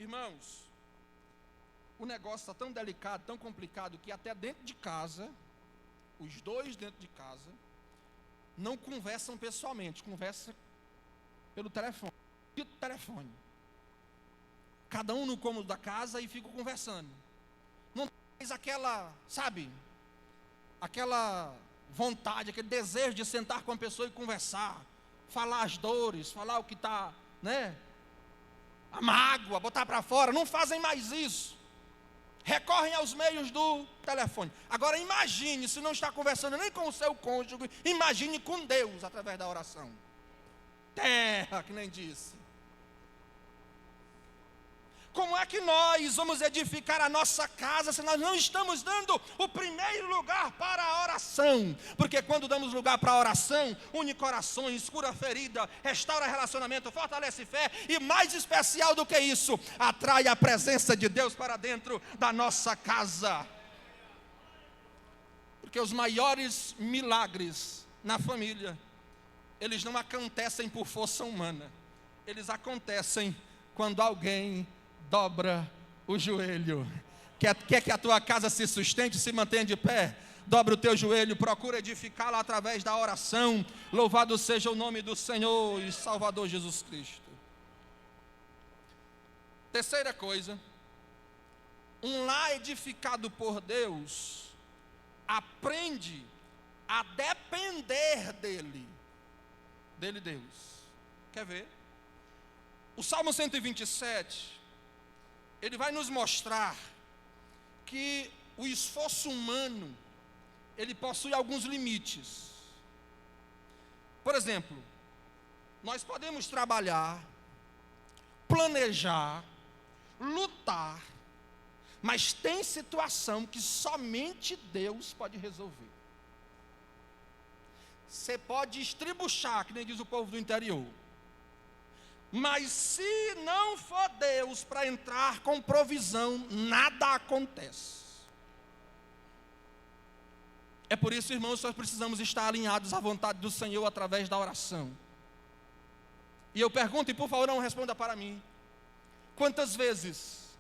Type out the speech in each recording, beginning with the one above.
Irmãos, o negócio está tão delicado, tão complicado, que até dentro de casa, os dois dentro de casa, não conversam pessoalmente, conversam pelo telefone. Cada um no cômodo da casa e ficam conversando. Não tem aquela, sabe, aquela vontade, aquele desejo de sentar com a pessoa e conversar, falar as dores, falar o que está, né? A mágoa, botar para fora. Não fazem mais isso. Recorrem aos meios do telefone. Agora imagine, se não está conversando nem com o seu cônjuge, imagine com Deus através da oração. Terra, que nem disse. Como é que nós vamos edificar a nossa casa se nós não estamos dando o primeiro lugar para a oração? Porque quando damos lugar para a oração, une corações, cura ferida, restaura relacionamento, fortalece fé e, mais especial do que isso, atrai a presença de Deus para dentro da nossa casa. Porque os maiores milagres na família, eles não acontecem por força humana, eles acontecem quando alguém dobra o joelho. Quer que a tua casa se sustente, se mantenha de pé? Dobra o teu joelho, procura edificá-la através da oração. Louvado seja o nome do Senhor e Salvador Jesus Cristo. Terceira coisa, um lar edificado por Deus aprende a depender dele. Deus. Quer ver? O Salmo 127, ele vai nos mostrar que o esforço humano, ele possui alguns limites. Por exemplo, nós podemos trabalhar, planejar, lutar, mas tem situação que somente Deus pode resolver. Você pode estribuchar, que nem diz o povo do interior, mas se não for Deus para entrar com provisão, nada acontece. É por isso, irmãos, nós precisamos estar alinhados à vontade do Senhor através da oração. E eu pergunto, e por favor não responda para mim, quantas vezes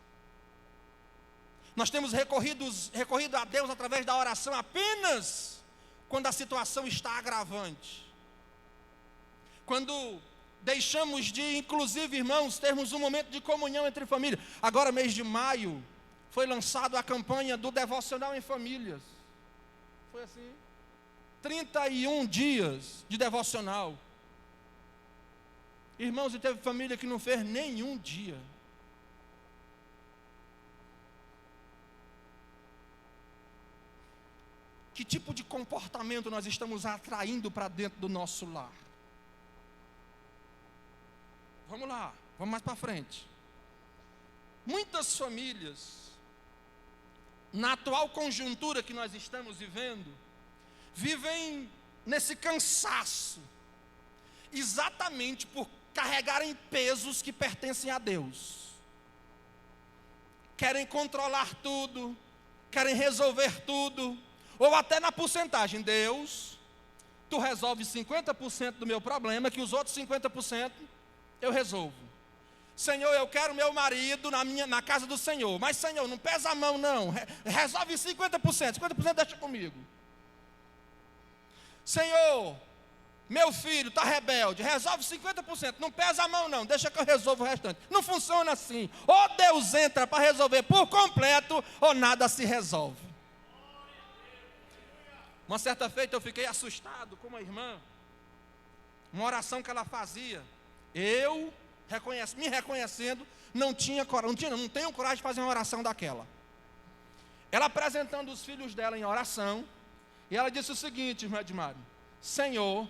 nós temos recorrido a Deus através da oração apenas quando a situação está agravante? Quando deixamos de, inclusive, irmãos, termos um momento de comunhão entre família. Agora, mês de maio, foi lançada a campanha do Devocional em Famílias. Foi assim, 31 dias de devocional. Irmãos, e teve família que não fez nenhum dia. Que tipo de comportamento nós estamos atraindo para dentro do nosso lar? Vamos lá, vamos mais para frente. Muitas famílias, na atual conjuntura que nós estamos vivendo, vivem nesse cansaço, exatamente por carregarem pesos que pertencem a Deus. Querem controlar tudo, querem resolver tudo, ou até na porcentagem. Deus, tu resolve 50% do meu problema, que os outros 50% eu resolvo. Senhor, eu quero meu marido na casa do Senhor, mas Senhor, não pesa a mão não, resolve 50% deixa comigo. Senhor, meu filho está rebelde, resolve 50%, não pesa a mão não, deixa que eu resolvo o restante. Não funciona assim. Ou Deus entra para resolver por completo, ou nada se resolve. Uma certa feita eu fiquei assustado com uma irmã, uma oração que ela fazia. Eu, me reconhecendo, não tenho coragem de fazer uma oração daquela. Ela apresentando os filhos dela em oração, e ela disse o seguinte, irmã Edmário: Senhor,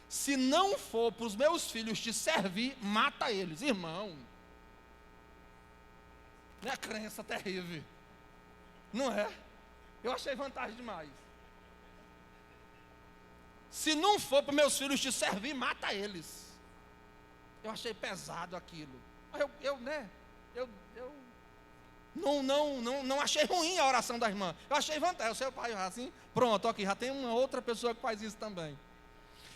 se não for para os meus filhos te servir, mata eles. Irmão, não é crença terrível, não é? Eu achei vantagem demais. Se não for para meus filhos te servir, mata eles. Eu achei pesado aquilo. Eu não achei ruim a oração da irmã. Eu achei vantagem. O seu pai assim, pronto, aqui já tem uma outra pessoa que faz isso também.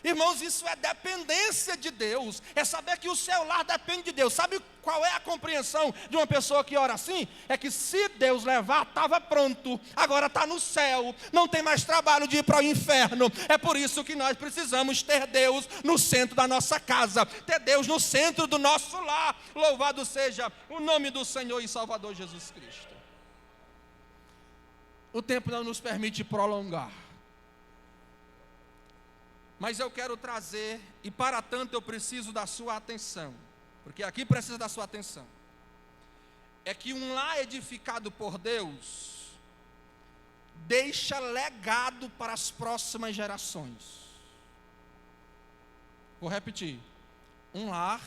Irmãos, isso é dependência de Deus, é saber que o seu lar depende de Deus. Sabe qual é a compreensão de uma pessoa que ora assim? É que se Deus levar, estava pronto, agora está no céu, não tem mais trabalho de ir para o inferno. É por isso que nós precisamos ter Deus no centro da nossa casa, ter Deus no centro do nosso lar. Louvado seja o nome do Senhor e Salvador Jesus Cristo. O tempo não nos permite prolongar, mas eu quero trazer, e para tanto eu preciso da sua atenção, porque aqui precisa da sua atenção, é que um lar edificado por Deus deixa legado para as próximas gerações. Vou repetir: um lar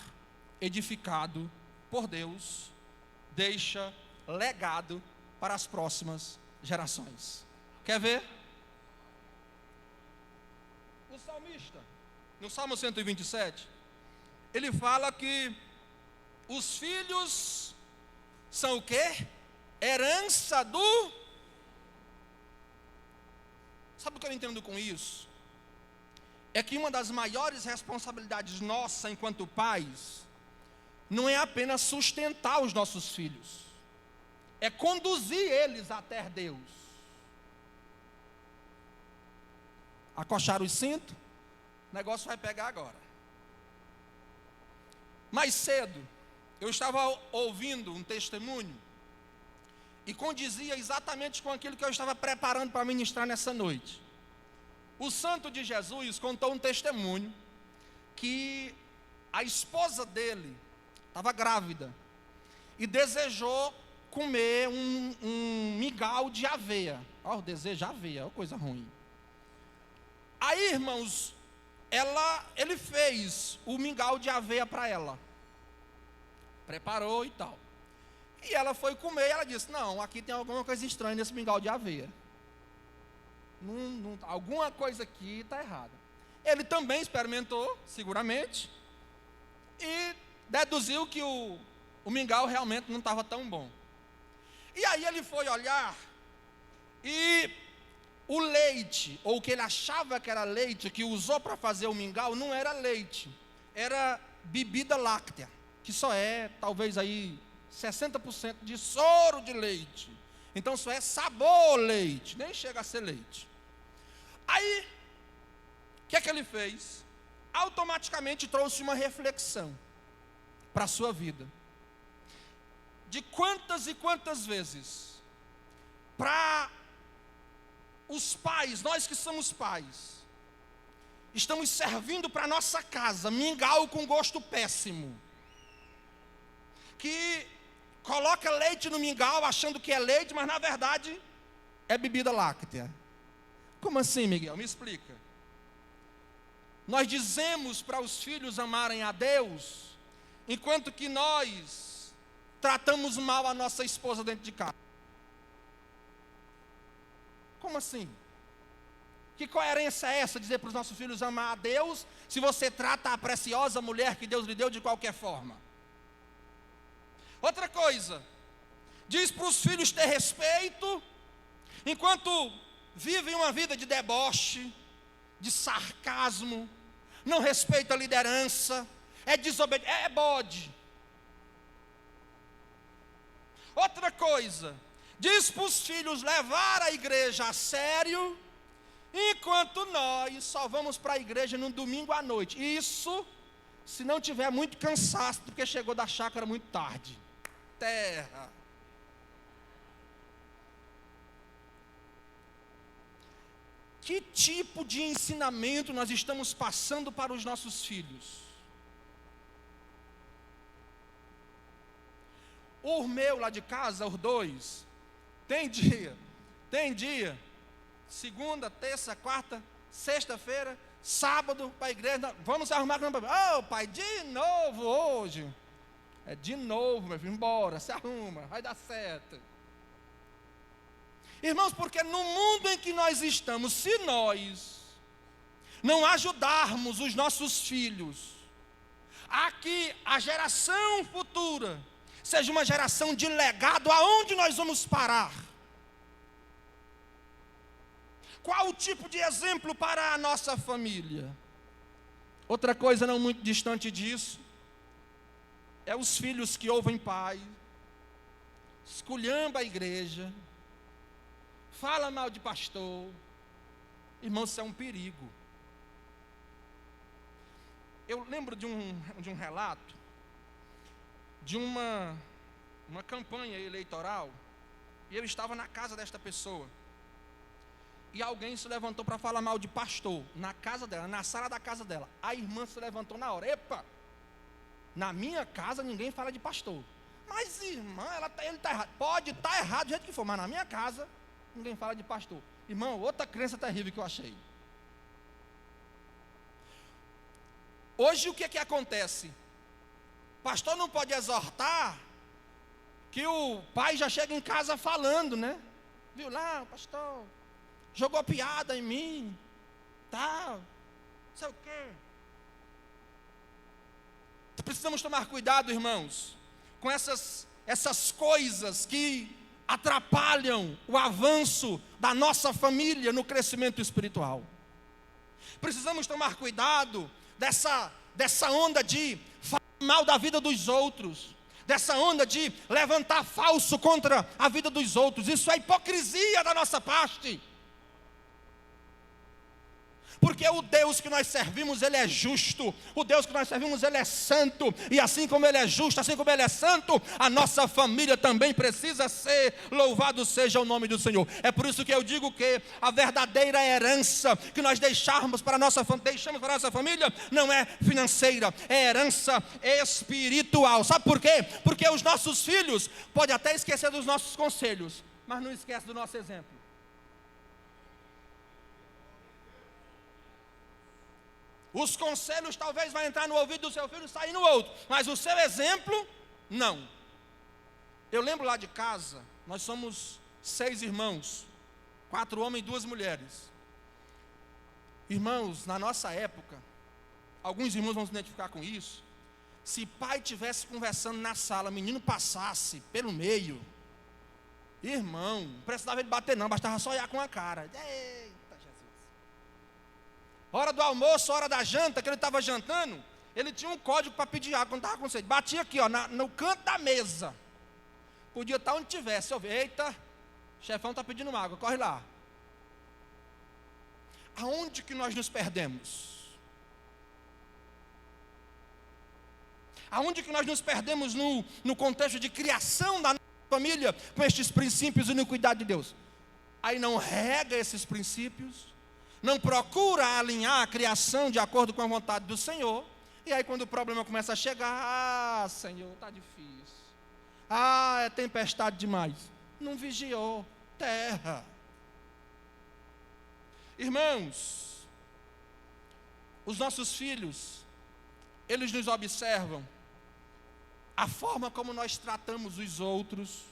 edificado por Deus deixa legado para as próximas gerações. Quer ver? O salmista, no Salmo 127, ele fala que os filhos são o quê? Herança do... Sabe o que eu entendo com isso? É que uma das maiores responsabilidades nossa enquanto pais não é apenas sustentar os nossos filhos, é conduzir eles até Deus. Acochar os cintos, o negócio vai pegar agora. Mais cedo, eu estava ouvindo um testemunho e condizia exatamente com aquilo que eu estava preparando para ministrar nessa noite. O santo de Jesus contou um testemunho que a esposa dele estava grávida e desejou comer um mingau de aveia. O desejo de aveia, coisa ruim. Aí, irmãos, ele fez o mingau de aveia para ela, preparou e tal, e ela foi comer e ela disse: não, aqui tem alguma coisa estranha nesse mingau de aveia, alguma coisa aqui está errada. Ele também experimentou, seguramente, e deduziu que o mingau realmente não estava tão bom. E aí ele foi olhar e o leite, ou o que ele achava que era leite, que usou para fazer o mingau, não era leite, era bebida láctea, que só é, talvez aí, 60% de soro de leite. Então só é sabor leite, nem chega a ser leite. Aí, o que é que ele fez? Automaticamente trouxe uma reflexão para a sua vida. De quantas e quantas vezes, para os pais, nós que somos pais, estamos servindo para a nossa casa mingau com gosto péssimo, que coloca leite no mingau achando que é leite, mas na verdade é bebida láctea. Como assim, Miguel? Me explica. Nós dizemos para os filhos amarem a Deus, enquanto que nós tratamos mal a nossa esposa dentro de casa. Como assim? Que coerência é essa, dizer para os nossos filhos amar a Deus, se você trata a preciosa mulher que Deus lhe deu de qualquer forma? Outra coisa, diz para os filhos ter respeito, enquanto vivem uma vida de deboche, de sarcasmo, não respeita a liderança, é desobediente, é bode. Outra coisa, diz para os filhos levar a igreja a sério, enquanto nós só vamos para a igreja no domingo à noite. Isso, se não tiver muito cansaço, porque chegou da chácara muito tarde. Terra. Que tipo de ensinamento nós estamos passando para os nossos filhos? O meu lá de casa, os dois, tem dia, segunda, terça, quarta, sexta-feira, sábado, para a igreja, vamos se arrumar. Ô pai, de novo hoje. É de novo, meu filho, embora, se arruma, vai dar certo. Irmãos, porque no mundo em que nós estamos, se nós não ajudarmos os nossos filhos a que a geração futura seja uma geração de legado, aonde nós vamos parar? Qual o tipo de exemplo para a nossa família? Outra coisa não muito distante disso, é os filhos que ouvem pai, esculhamba a igreja, fala mal de pastor. Irmão, isso é um perigo. Eu lembro de um relato, de uma campanha eleitoral, e eu estava na casa desta pessoa, e alguém se levantou para falar mal de pastor, na casa dela, na sala da casa dela. A irmã se levantou na hora: epa, na minha casa ninguém fala de pastor. Mas irmã, ele está errado. Pode estar errado do jeito que for, mas na minha casa ninguém fala de pastor. Irmão, outra crença terrível que eu achei. Hoje o que acontece? Pastor não pode exortar, que o pai já chega em casa falando, né? Viu lá, o pastor jogou piada em mim, tal, não sei o quê. Precisamos tomar cuidado, irmãos, com essas coisas que atrapalham o avanço da nossa família no crescimento espiritual. Precisamos tomar cuidado dessa onda de falar mal da vida dos outros, dessa onda de levantar falso contra a vida dos outros. Isso é hipocrisia da nossa parte. Porque o Deus que nós servimos, Ele é justo. O Deus que nós servimos, Ele é santo. E assim como Ele é justo, assim como Ele é santo, a nossa família também precisa ser. Louvado seja o nome do Senhor. É por isso que eu digo que a verdadeira herança que nós deixamos para a nossa família não é financeira, é herança espiritual. Sabe por quê? Porque os nossos filhos podem até esquecer dos nossos conselhos, mas não esquece do nosso exemplo. Os conselhos talvez vão entrar no ouvido do seu filho e sair no outro, mas o seu exemplo, não. Eu lembro lá de casa, nós somos 6 irmãos, 4 homens e 2 mulheres. Irmãos, na nossa época, alguns irmãos vão se identificar com isso. Se pai estivesse conversando na sala, menino passasse pelo meio, irmão, não precisava ele bater não, bastava só olhar com a cara. Hora do almoço, hora da janta, que ele estava jantando, ele tinha um código para pedir água, quando estava com sede. Batia aqui, ó, no canto da mesa. Podia estar onde tivesse. Eu vi, eita, o chefão está pedindo água, corre lá. Aonde que nós nos perdemos? Aonde que nós nos perdemos no contexto de criação da nossa família, com estes princípios e no cuidado de Deus? Aí não rega esses princípios, não procura alinhar a criação de acordo com a vontade do Senhor, e aí quando o problema começa a chegar, Senhor, está difícil, é tempestade demais, não vigiou, terra. Irmãos, os nossos filhos, eles nos observam a forma como nós tratamos os outros,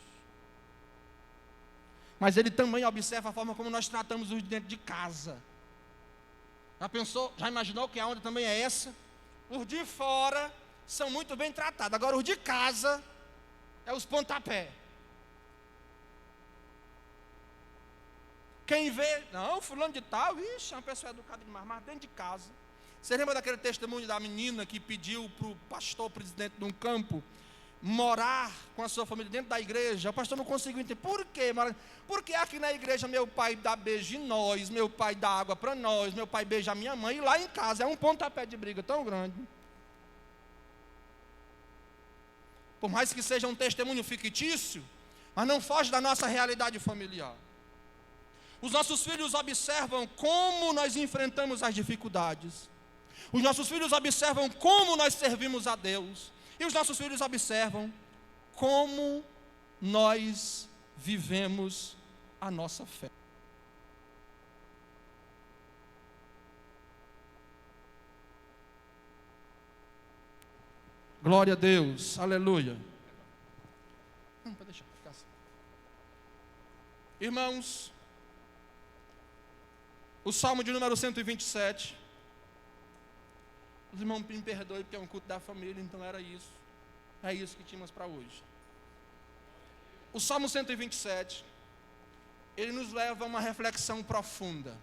mas ele também observa a forma como nós tratamos os de dentro de casa. Já pensou, já imaginou que a onda também é essa? Os de fora são muito bem tratados, agora os de casa é os pontapé. Quem vê, não, fulano de tal, é uma pessoa educada demais, mas dentro de casa. Você lembra daquele testemunho da menina que pediu para o pastor presidente de um campo morar com a sua família dentro da igreja? O pastor não conseguiu entender. Por quê? Porque aqui na igreja meu pai dá beijo em nós, meu pai dá água para nós, meu pai beija a minha mãe, e lá em casa é um pontapé de briga tão grande. Por mais que seja um testemunho fictício, mas não foge da nossa realidade familiar. Os nossos filhos observam como nós enfrentamos as dificuldades. Os nossos filhos observam como nós servimos a Deus. E os nossos filhos observam como nós vivemos a nossa fé. Glória a Deus, aleluia. Não, pode deixar, ficar assim. Irmãos, o Salmo de número 127. Os irmãos me perdoem porque é um culto da família, então era isso. É isso que tínhamos para hoje. O Salmo 127, ele nos leva a uma reflexão profunda.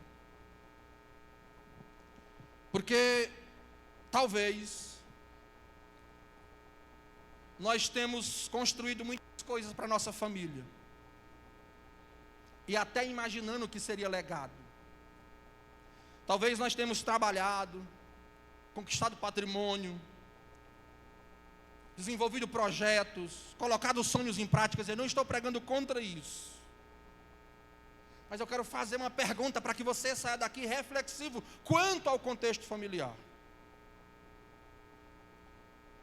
Porque Talvez nós temos construído muitas coisas para a nossa família, e até imaginando o que seria legado. Talvez nós temos trabalhado, conquistado patrimônio, desenvolvido projetos, colocado sonhos em prática. Eu não estou pregando contra isso, mas eu quero fazer uma pergunta para que você saia daqui reflexivo quanto ao contexto familiar.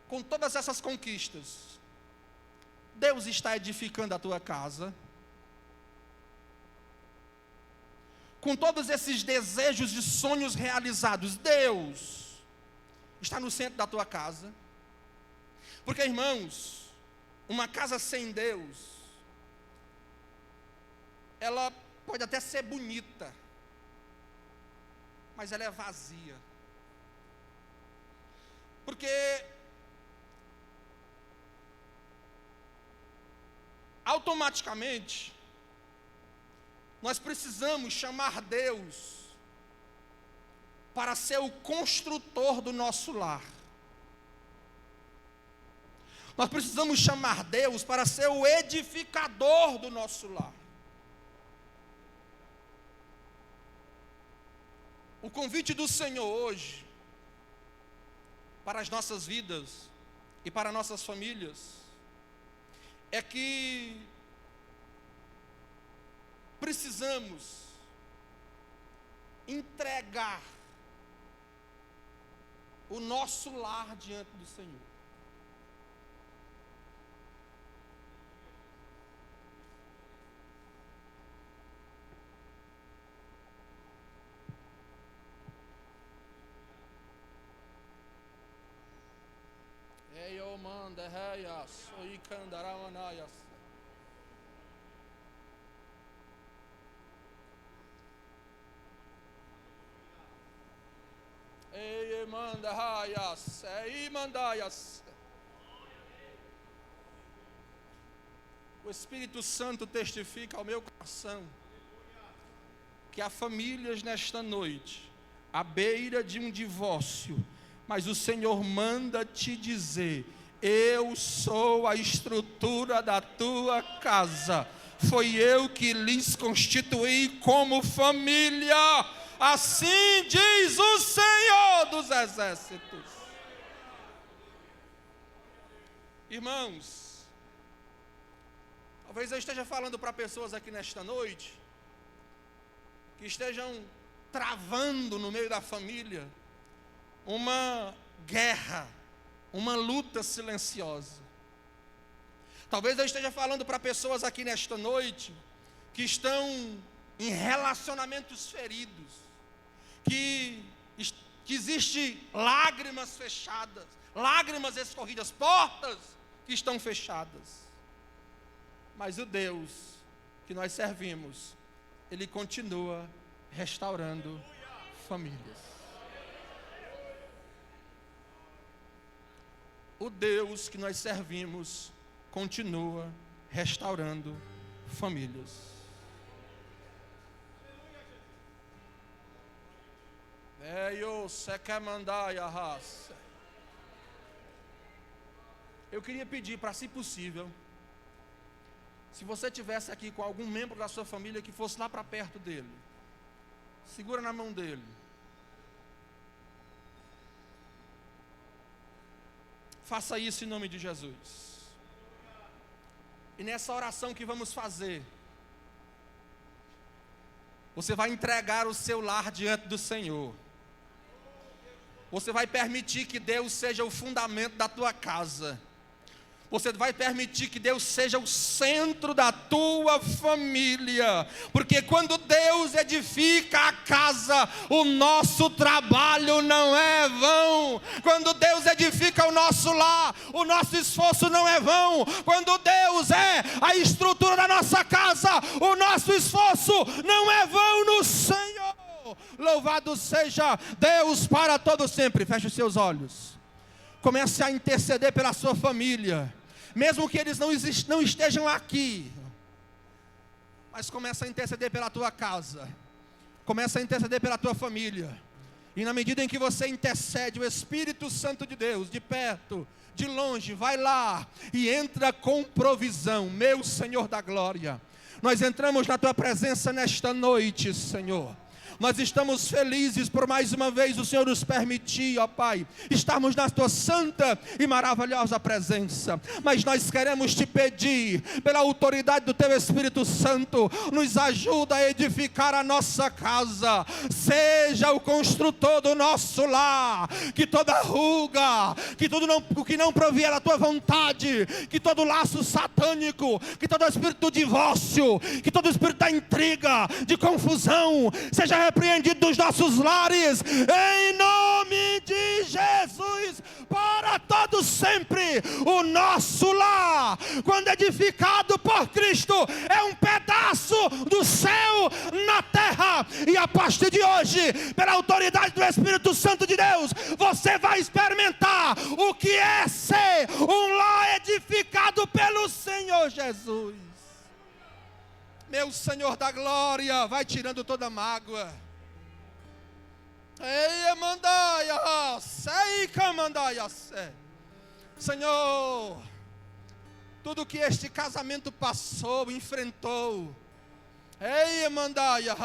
Com todas essas conquistas, Deus está edificando a tua casa? Com todos esses desejos e sonhos realizados, Deus está no centro da tua casa? Porque, irmãos, uma casa sem Deus, ela pode até ser bonita, mas ela é vazia. Porque automaticamente nós precisamos chamar Deus para ser o construtor do nosso lar. Nós precisamos chamar Deus para ser o edificador do nosso lar. O convite do Senhor hoje para as nossas vidas e para nossas famílias é que precisamos entregar o nosso lar diante do Senhor. O Espírito Santo testifica ao meu coração que há famílias nesta noite à beira de um divórcio, mas o Senhor manda te dizer: eu sou a estrutura da tua casa, foi eu que lhes constituí como família, assim diz o Senhor dos Exércitos. Irmãos, talvez eu esteja falando para pessoas aqui nesta noite que estejam travando no meio da família uma guerra, uma luta silenciosa. Talvez eu esteja falando para pessoas aqui nesta noite que estão em relacionamentos feridos, que existe lágrimas fechadas, lágrimas escorridas, portas que estão fechadas. Mas o Deus que nós servimos, Ele continua restaurando famílias. O Deus que nós servimos continua restaurando famílias. Eu queria pedir para, se possível, se você estivesse aqui com algum membro da sua família, que fosse lá para perto dele, segura na mão dele. Faça isso em nome de Jesus. E nessa oração que vamos fazer, você vai entregar o seu lar diante do Senhor. Você vai permitir que Deus seja o fundamento da tua casa. Você vai permitir que Deus seja o centro da tua família, porque quando Deus edifica a casa, o nosso trabalho não é vão. Quando Deus edifica o nosso lar, o nosso esforço não é vão. Quando Deus é a estrutura da nossa casa, o nosso esforço não é vão no Senhor. Louvado seja Deus para todo sempre. Feche os seus olhos. Comece a interceder pela sua família, mesmo que eles não estejam aqui, mas comece a interceder pela tua casa, comece a interceder pela tua família. E na medida em que você intercede, o Espírito Santo de Deus, de perto, de longe, vai lá e entra com provisão. Meu Senhor da glória, nós entramos na tua presença nesta noite, Senhor. Nós estamos felizes por mais uma vez o Senhor nos permitir, ó Pai, estarmos na tua santa e maravilhosa presença. Mas nós queremos te pedir, pela autoridade do teu Espírito Santo, nos ajuda a edificar a nossa casa. Seja o construtor do nosso lar. Que toda ruga, que tudo o que não provier da tua vontade, que todo laço satânico, que todo espírito do divórcio, que todo espírito da intriga, de confusão, seja repreendido dos nossos lares, em nome de Jesus, para todos sempre. O nosso lar, quando edificado por Cristo, é um pedaço do céu na terra. E a partir de hoje, pela autoridade do Espírito Santo de Deus, você vai experimentar o que é ser um lar edificado pelo Senhor Jesus. Meu Senhor da glória, vai tirando toda mágoa. Ei, mandaia, sei que mandaia, Senhor, tudo que este casamento passou, enfrentou, ei, mandaia,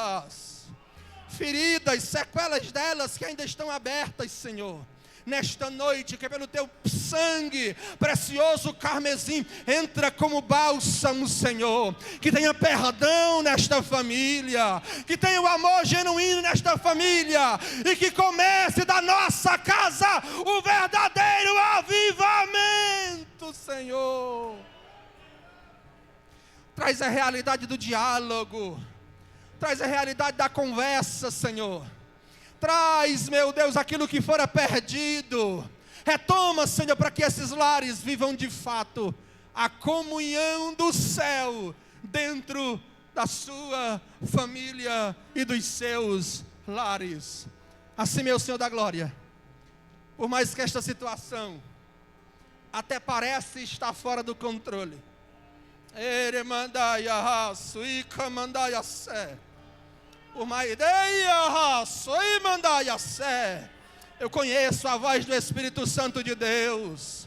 feridas, sequelas delas que ainda estão abertas, Senhor. Nesta noite, que pelo teu sangue precioso carmesim, entra como bálsamo, Senhor. Que tenha perdão nesta família, que tenha o amor genuíno nesta família, e que comece da nossa casa o verdadeiro avivamento, Senhor. Traz a realidade do diálogo, traz a realidade da conversa, Senhor. Traz, meu Deus, aquilo que fora perdido. Retoma, Senhor, para que esses lares vivam de fato a comunhão do céu dentro da sua família e dos seus lares. Assim, meu Senhor da glória, por mais que esta situação até parece estar fora do controle, eu conheço a voz do Espírito Santo de Deus.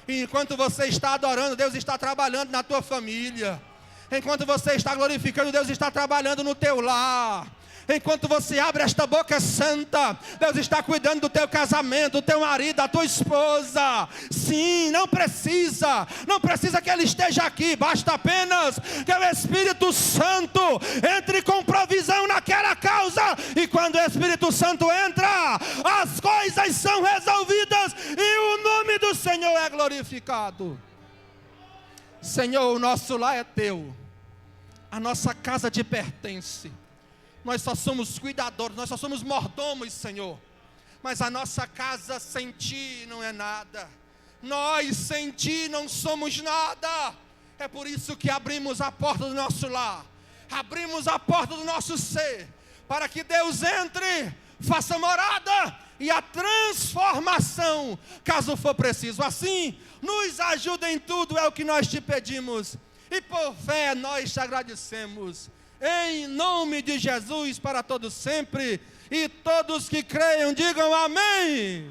E enquanto você está adorando, Deus está trabalhando na tua família. Enquanto você está glorificando, Deus está trabalhando no teu lar. Enquanto você abre esta boca santa, Deus está cuidando do teu casamento, do teu marido, da tua esposa. Sim, não precisa que ele esteja aqui, basta apenas que o Espírito Santo entre com provisão naquela causa. E quando o Espírito Santo entra, as coisas são resolvidas e o nome do Senhor é glorificado. Senhor, o nosso lar é teu, a nossa casa te pertence. Nós só somos cuidadores, nós só somos mordomos, Senhor. Mas a nossa casa sem Ti não é nada. Nós sem Ti não somos nada. É por isso que abrimos a porta do nosso lar, abrimos a porta do nosso ser, para que Deus entre, faça morada e a transformação, caso for preciso. Assim, nos ajuda em tudo, é o que nós te pedimos. E por fé nós te agradecemos. Em nome de Jesus, para todos sempre. E todos que creiam, digam amém.